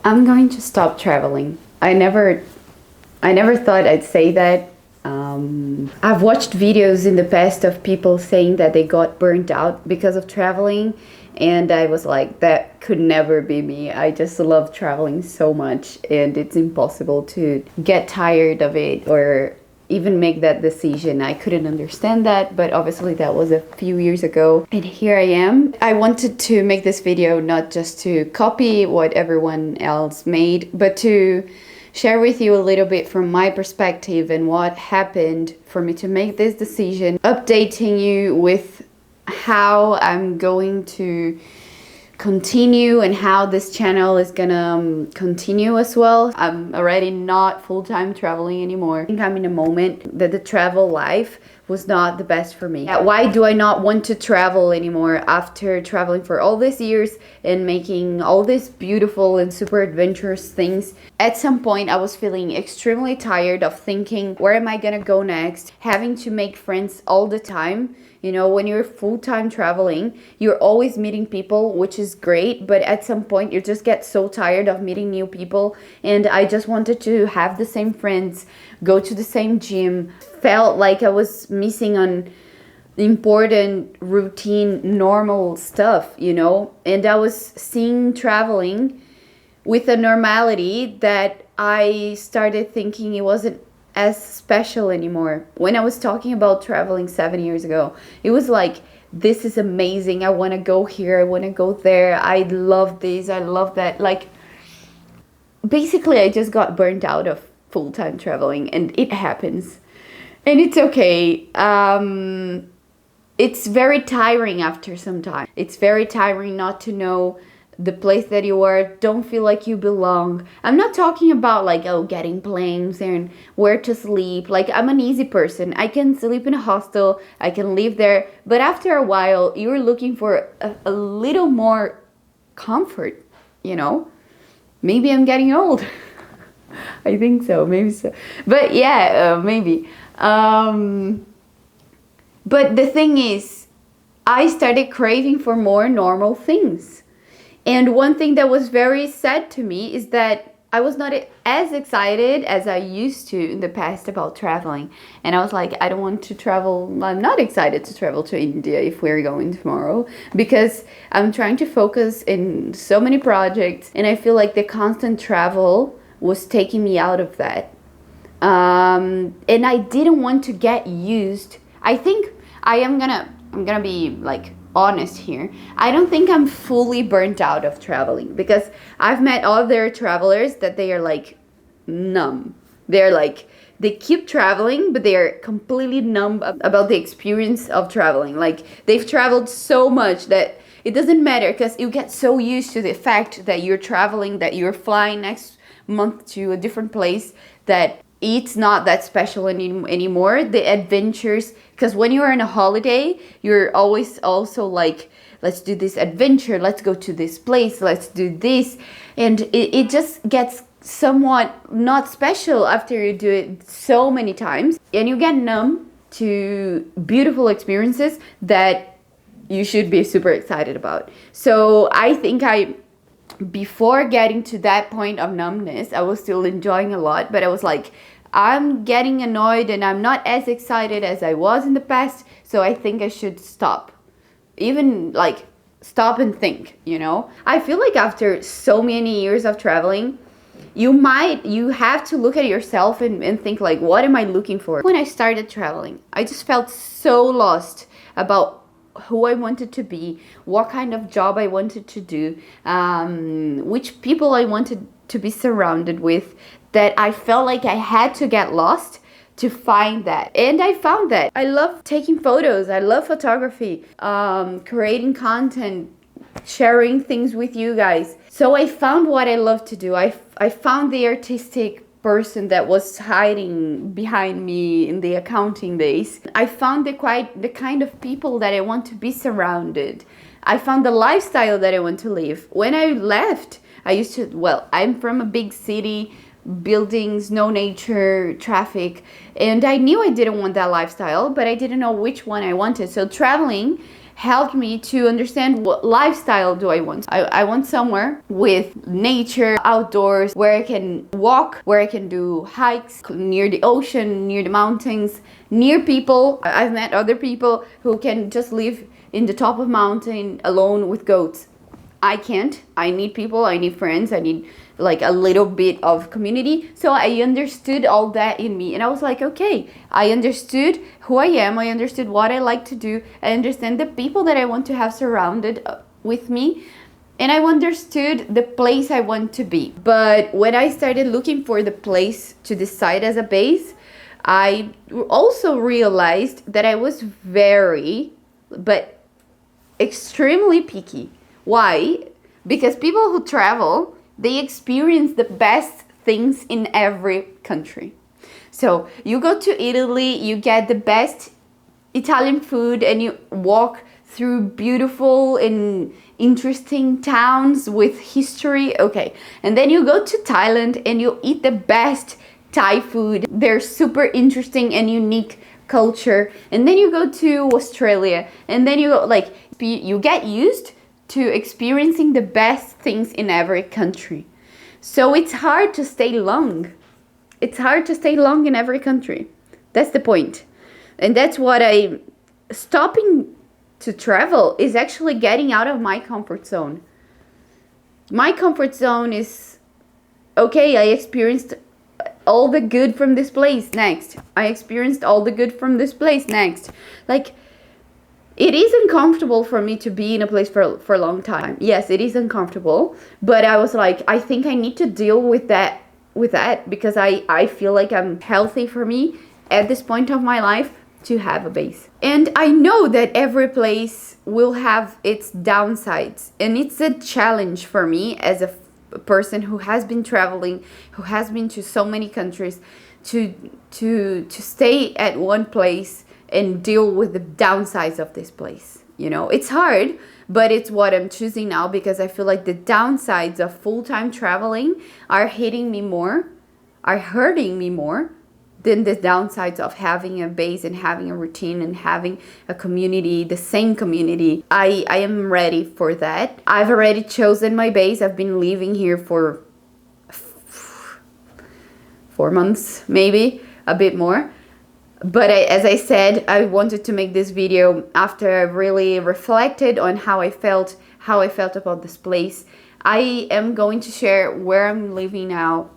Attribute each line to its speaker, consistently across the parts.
Speaker 1: I'm going to stop traveling. I never thought I'd say that. I've watched videos in the past of people saying that they got burnt out because of traveling, and I was like, that could never be me. I just love traveling so much, and it's impossible to get tired of it or even make that decision. I couldn't understand that, but obviously that was a few years ago, and here I am. I wanted to make this video not just to copy what everyone else made, but to share with you a little bit from my perspective and what happened for me to make this decision, updating you with how I'm going to continue and how this channel is gonna continue as well. I'm already not full-time traveling anymore. I think I'm in a moment that the travel life was not the best for me. Why do I not want to travel anymore after traveling for all these years and making all these beautiful and super adventurous things? At some point I was feeling extremely tired of thinking, where am I gonna go next? Having to make friends all the time. You know, when you're full-time traveling, you're always meeting people, which is great, but at some point you just get so tired of meeting new people, and I just wanted to have the same friends, go to the same gym. Felt like I was missing on important, routine, normal stuff, you know? And I was seeing traveling with a normality that I started thinking it wasn't as special anymore. When I was talking about traveling 7 years ago, it was like, this is amazing, I want to go here, I want to go there, I love this, I love that. Like, basically I just got burnt out of full-time traveling, and it happens, and it's okay. It's very tiring after some time. It's very tiring not to know the place that you are, don't feel like you belong. I'm not talking about like, oh, getting planes and where to sleep. Like, I'm an easy person. I can sleep in a hostel, I can live there, but after a while you're looking for a little more comfort, you know? Maybe I'm getting old. I think so, maybe so. But yeah, maybe. But the thing is, I started craving for more normal things. And one thing that was very sad to me is that I was not as excited as I used to in the past about traveling. And I was like, I don't want to travel. I'm not excited to travel to India if we're going tomorrow, because I'm trying to focus in so many projects. And I feel like the constant travel was taking me out of that. And I didn't want to get used. I think I'm gonna be like honest here. I don't think I'm fully burnt out of traveling, because I've met other travelers that they are like numb. They're like, they keep traveling, but they are completely numb about the experience of traveling. Like, they've traveled so much that it doesn't matter, because you get so used to the fact that you're traveling, that you're flying next month to a different place, that it's not that special anymore. The adventures, because when you're on a holiday, you're always also like, let's do this adventure, let's go to this place, let's do this, and it just gets somewhat not special after you do it so many times, and you get numb to beautiful experiences that you should be super excited about. So I think before getting to that point of numbness, I was still enjoying a lot, but I was like, I'm getting annoyed and I'm not as excited as I was in the past, so I think I should stop. Even like stop and think, you know? I feel like after so many years of traveling, you have to look at yourself and think like, what am I looking for? When I started traveling, I just felt so lost about who I wanted to be, what kind of job I wanted to do, which people I wanted to be surrounded with, that I felt like I had to get lost to find that. And I found that. I love taking photos, I love photography, creating content, sharing things with you guys. So I found what I love to do. I found the artistic person that was hiding behind me in the accounting days. I found the kind of people that I want to be surrounded. I found the lifestyle that I want to live. When I left, I'm from a big city, buildings, no nature, traffic, and I knew I didn't want that lifestyle, but I didn't know which one I wanted. So traveling helped me to understand what lifestyle do I want. I want somewhere with nature, outdoors, where I can walk, where I can do hikes near the ocean, near the mountains, near people. I've met other people who can just live in the top of mountain alone with goats. I can't. I need people, I need friends, I need like a little bit of community. So I understood all that in me, and I was like, okay, I understood who I am, I understood what I like to do, I understand the people that I want to have surrounded with me, and I understood the place I want to be. But when I started looking for the place to decide as a base, I also realized that I was extremely picky. Why? Because people who travel, they experience the best things in every country. So you go to Italy, you get the best Italian food, and you walk through beautiful and interesting towns with history. Okay. And then you go to Thailand and you eat the best Thai food. They're super interesting and unique culture. And then you go to Australia, and then you go, like, you get used to experiencing the best things in every country. So it's hard to stay long. It's hard to stay long in every country. That's the point. And that's what stopping to travel is actually getting out of my comfort zone. My comfort zone is, okay, I experienced all the good from this place, next. I experienced all the good from this place, next. Like, it is uncomfortable for me to be in a place for a long time. Yes, it is uncomfortable, but I was like, I think I need to deal with that because I feel like I'm healthy for me at this point of my life to have a base. And I know that every place will have its downsides, and it's a challenge for me as a person who has been traveling, who has been to so many countries, to stay at one place and deal with the downsides of this place. You know, it's hard, but it's what I'm choosing now, because I feel like the downsides of full-time traveling are hurting me more than the downsides of having a base and having a routine and having a community, the same community. I am ready for that. I've already chosen my base. I've been living here for 4 months, maybe a bit more. But as I said, I wanted to make this video after I really reflected on how I felt about this place. I am going to share where I'm living now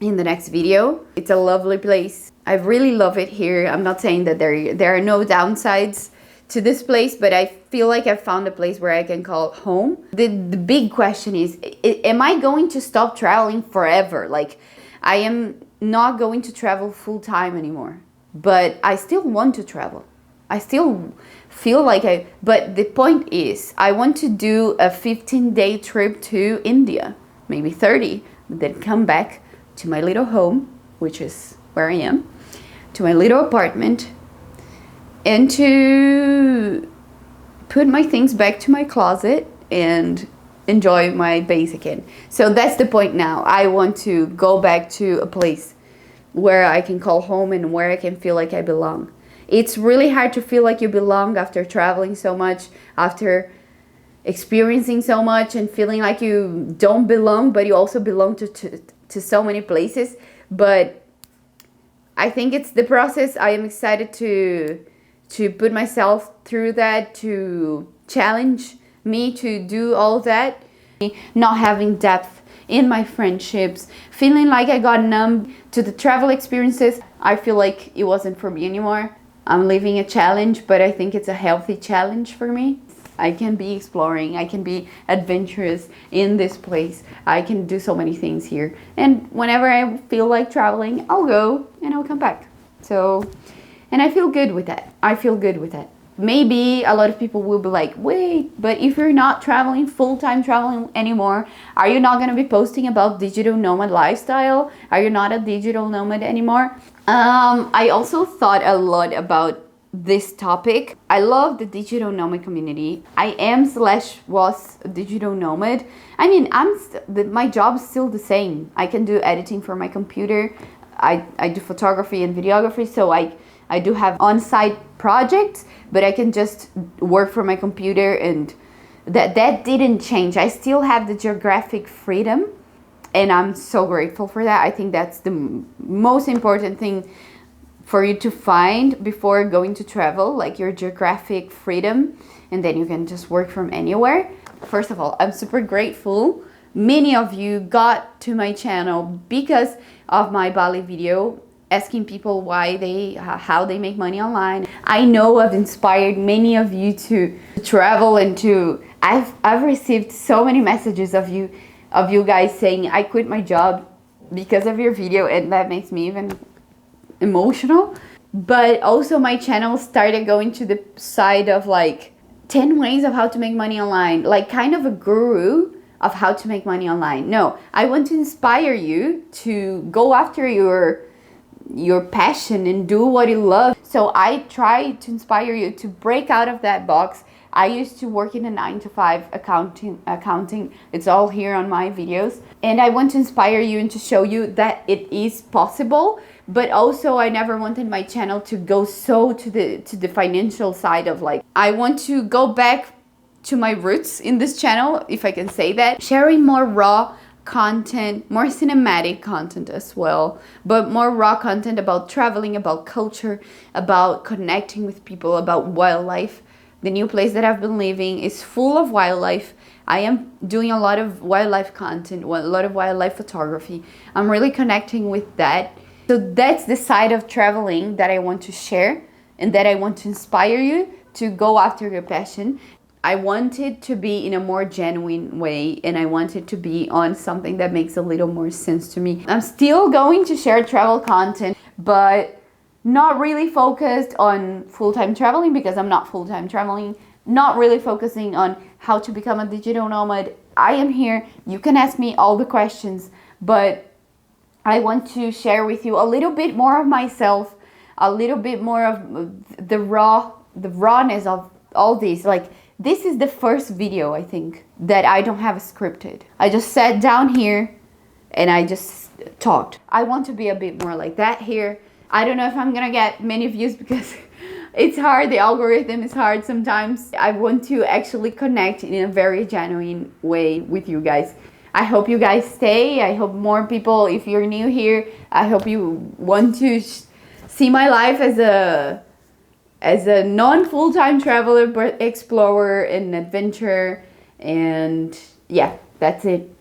Speaker 1: in the next video. It's a lovely place. I really love it here. I'm not saying that there are no downsides to this place, but I feel like I found a place where I can call home. The big question is, am I going to stop traveling forever? Like, I am not going to travel full time anymore. But I still want to travel. I still feel like but the point is, I want to do a 15-day trip to India, maybe 30, then come back to my little home, which is where I am, to my little apartment, and to put my things back to my closet and enjoy my base again. So that's the point now. I want to go back to a place where I can call home and where I can feel like I belong. It's really hard to feel like you belong after traveling so much, after experiencing so much and feeling like you don't belong, but you also belong to so many places. But I think it's the process. I am excited to put myself through that, to challenge me to do all that. Not having depth in my friendships, feeling like I got numb to the travel experiences. I feel like it wasn't for me anymore. I'm living a challenge, but I think it's a healthy challenge for me. I can be exploring, I can be adventurous in this place. I can do so many things here. And whenever I feel like traveling, I'll go and I'll come back. So, and I feel good with that. I feel good with that. Maybe a lot of people will be like, wait, but if you're not traveling, full-time traveling anymore, are you not going to be posting about digital nomad lifestyle? Are you not a digital nomad anymore? I also thought a lot about this topic. I love the digital nomad community. I am / was a digital nomad. I mean, my job is still the same. I can do editing for my computer. I do photography and videography, so I do have on-site projects, but I can just work from my computer, and that didn't change. I still have the geographic freedom, and I'm so grateful for that. I think that's the most important thing for you to find before going to travel, like your geographic freedom, and then you can just work from anywhere. First of all, I'm super grateful. Many of you got to my channel because of my Bali video, asking people how they make money online. I know I've inspired many of you to travel, and I've received so many messages of you guys saying I quit my job because of your video, and that makes me even emotional. But also my channel started going to the side of like 10 ways of how to make money online, like kind of a guru of how to make money online. No, I want to inspire you to go after your passion and do what you love. So I try to inspire you to break out of that box. I used to work in a 9-to-5 accounting. It's all here on my videos. And I want to inspire you and to show you that it is possible. But also I never wanted my channel to go so to the financial side of like, I want to go back to my roots in this channel, if I can say that, sharing more raw content, more cinematic content as well, but more raw content about traveling, about culture, about connecting with people, about wildlife. The new place that I've been living is full of wildlife. I am doing a lot of wildlife content, a lot of wildlife photography. I'm really connecting with that. So that's the side of traveling that I want to share, and that I want to inspire you to go after your passion. I want it to be in a more genuine way, and I want it to be on something that makes a little more sense to me. I'm still going to share travel content, but not really focused on full-time traveling, because I'm not full-time traveling. Not really focusing on how to become a digital nomad. I am here. You can ask me all the questions, but I want to share with you a little bit more of myself, a little bit more of the rawness of all this. Like, this is the first video, I think, that I don't have scripted. I just sat down here and I just talked. I want to be a bit more like that here. I don't know if I'm gonna get many views because it's hard. The algorithm is hard sometimes. I want to actually connect in a very genuine way with you guys. I hope you guys stay. I hope more people, if you're new here, I hope you want to see my life as a non-full-time traveler, but explorer and adventurer. And yeah, that's it.